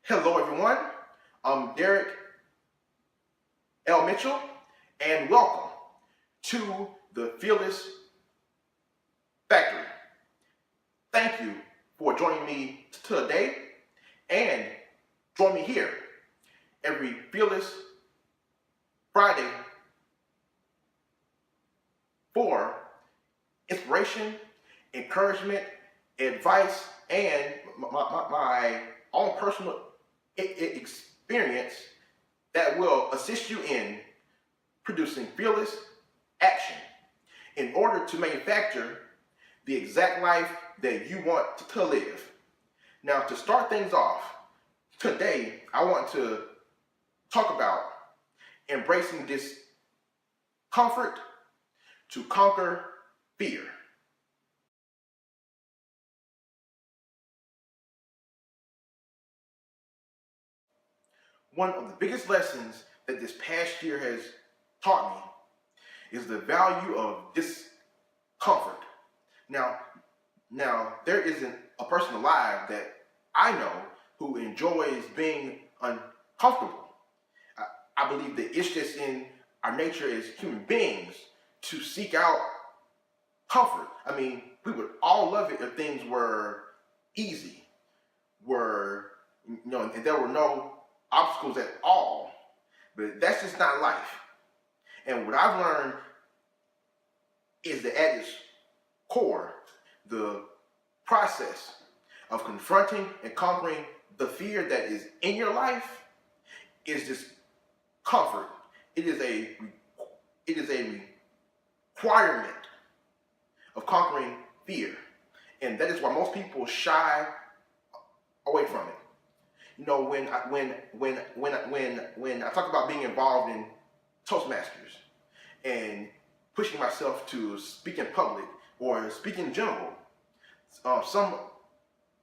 Hello everyone, I'm Derek L. Mitchell and welcome to the Fearless Factory. Thank you for joining me today and join me here every Fearless Friday for inspiration, encouragement, advice, and my own personal experience that will assist you in producing fearless action in order to manufacture the exact life that you want to live. Now, to start things off, today I want to talk about embracing discomfort to conquer fear. One of the biggest lessons that this past year has taught me is the value of discomfort. Now, there isn't a person alive that I know who enjoys being uncomfortable. I believe that it's just in our nature as human beings to seek out comfort. I mean, we would all love it if things were easy, and there were no obstacles at all. But that's just not life. And what I've learned is that at its core, the process of confronting and conquering the fear that is in your life is just comfort. It is a requirement of conquering fear. And that is why most people shy away from it. You know, when I talk about being involved in Toastmasters and pushing myself to speak in public or speak in general, some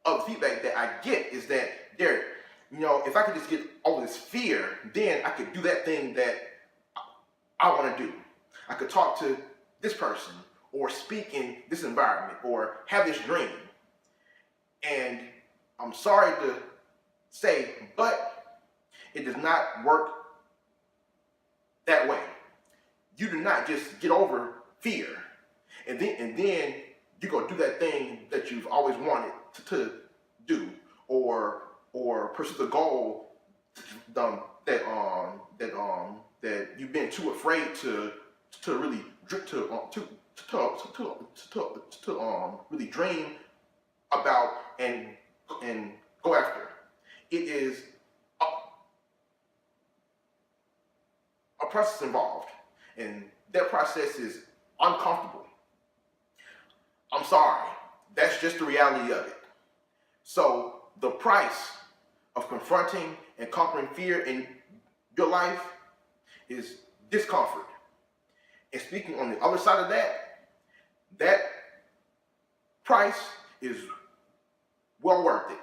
of the feedback that I get is that, Derek, if I could just get over this fear, then I could do that thing that I want to do. I could talk to this person or speak in this environment or have this dream. And I'm sorry to say, but it does not work that way. You do not just get over fear and then you go do that thing that you've always wanted to do or pursue the goal that you've been too afraid to really really dream about and go after. It is a process involved, and that process is uncomfortable. I'm sorry, that's just the reality of it. So the price of confronting and conquering fear in your life is discomfort. And speaking on the other side of that price is well worth it.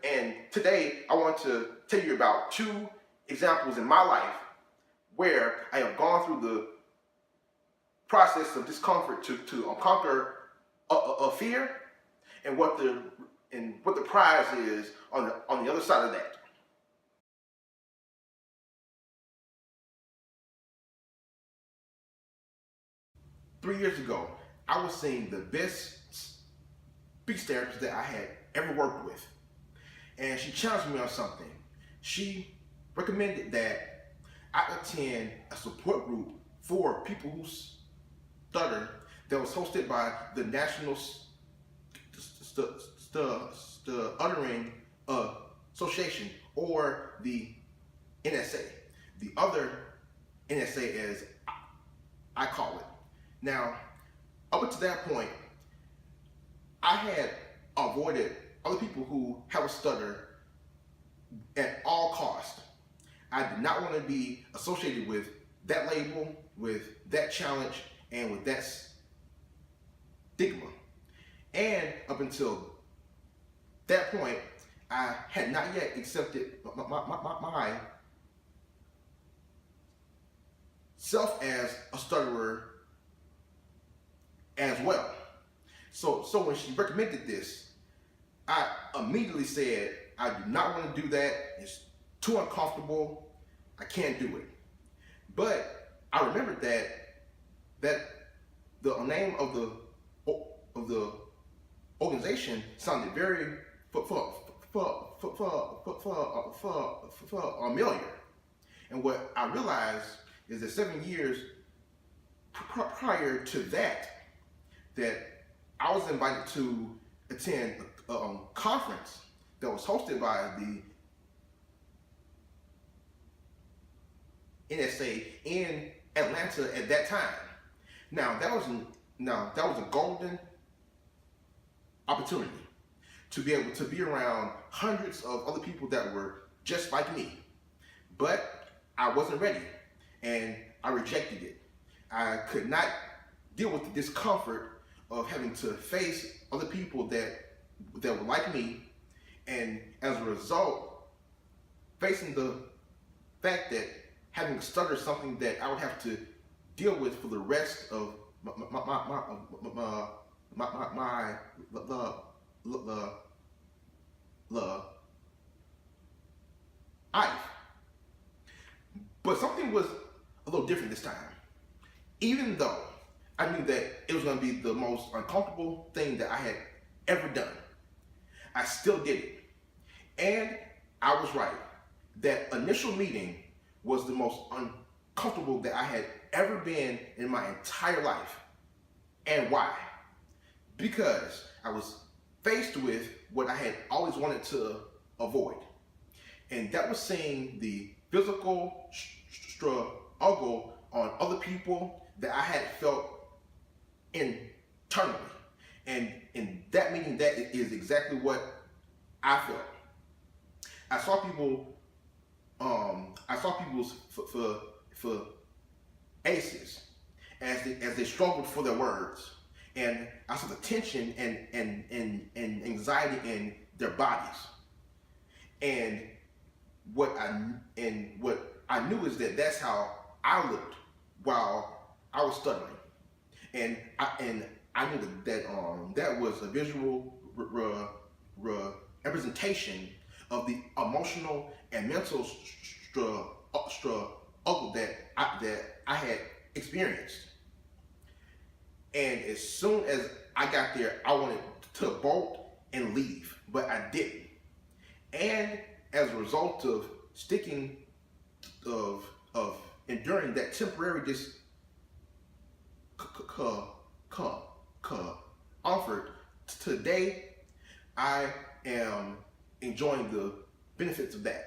And today I want to tell you about two examples in my life where I have gone through the process of discomfort to conquer a fear, and what the prize is on the other side of that. 3 years ago, I was seeing the best speech therapist that I had ever worked with, and she challenged me on something. She recommended that I attend a support group for people who stutter that was hosted by the National Stuttering Association, or the NSA, the other NSA as I call it. Now, up to that point, I had avoided other people who have a stutter at all costs. I did not want to be associated with that label, with that challenge, and with that stigma. And up until that point, I had not yet accepted my self as a stutterer as well. So when she recommended this, I immediately said, I do not want to do that. It's too uncomfortable. I can't do it. But I remembered that the name of the organization sounded very familiar. And what I realized is that 7 years prior to that I was invited to attend a conference that was hosted by the NSA in Atlanta at that time. Now that was a golden opportunity to be able to be around hundreds of other people that were just like me. But I wasn't ready, and I rejected it. I could not deal with the discomfort of having to face other people that were like me, and as a result, facing the fact that having to stutter is something that I would have to deal with for the rest of my life. But something was a little different this time. Even though I knew that it was going to be the most uncomfortable thing that I had ever done, I still did it. And I was right. That initial meeting was the most uncomfortable that I had ever been in my entire life. And why? Because I was faced with what I had always wanted to avoid. And that was seeing the physical struggle on other people that I had felt internally. And in that meeting, that is exactly what I felt. I saw people's faces as they struggled for their words, and I saw the tension and anxiety in their bodies. And what I knew is that that's how I looked while I was stuttering, and I knew that was a visual representation of the emotional and mental struggle that I had experienced. And as soon as I got there, I wanted to bolt and leave, but I didn't. And as a result of enduring that temporary discomfort, today I am enjoying the benefits of that.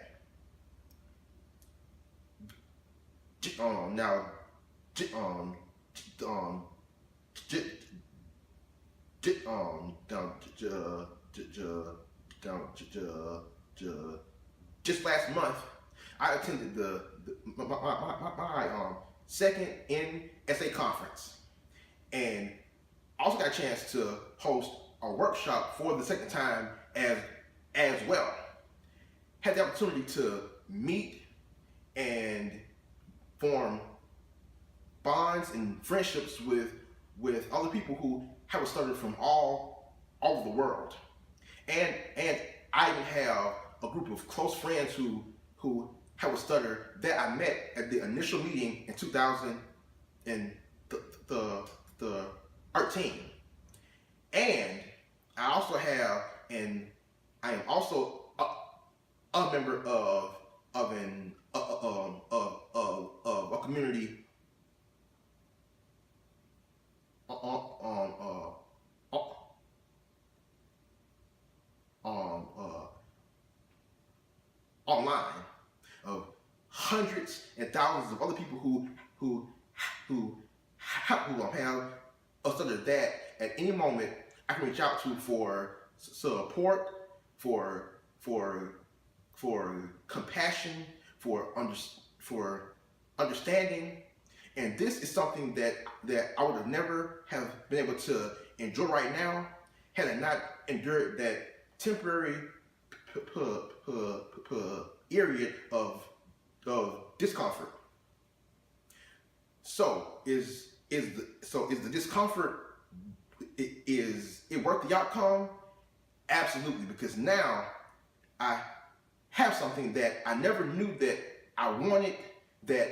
Just last month, I attended my second NSA conference, and also got a chance to host a workshop for the second time as well. Had the opportunity to meet and form bonds and friendships with other people who have studied from all over the world. And I even have a group of close friends who have a stutter that I met at the initial meeting in 2013. And I also have, and I am also a member of a community online of hundreds and thousands of other people who have a stutter that at any moment I can reach out to for support, for compassion, for understanding. And this is something that I would have never have been able to enjoy right now had I not endured that temporary period of discomfort. So is the discomfort, is it worth the outcome? Absolutely, because now I have something that I never knew that I wanted, that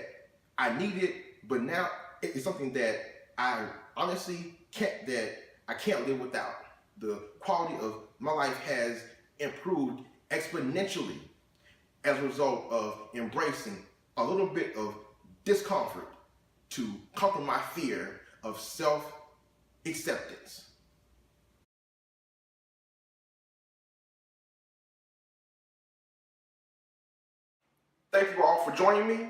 I needed, but now it's something that I honestly can't live without. The quality of my life has improved exponentially as a result of embracing a little bit of discomfort to conquer my fear of self-acceptance. Thank you all for joining me.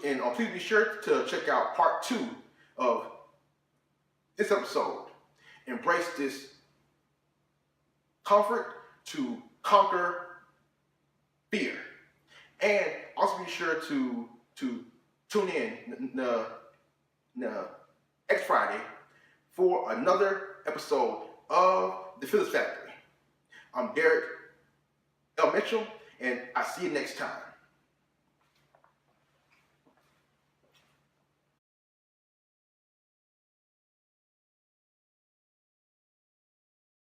And please be sure to check out part 2 of this episode. Embrace this comfort to conquer fear. And also be sure to tune in next Friday for another episode of The Fearless Factory. I'm Derek L. Mitchell, and I'll see you next time.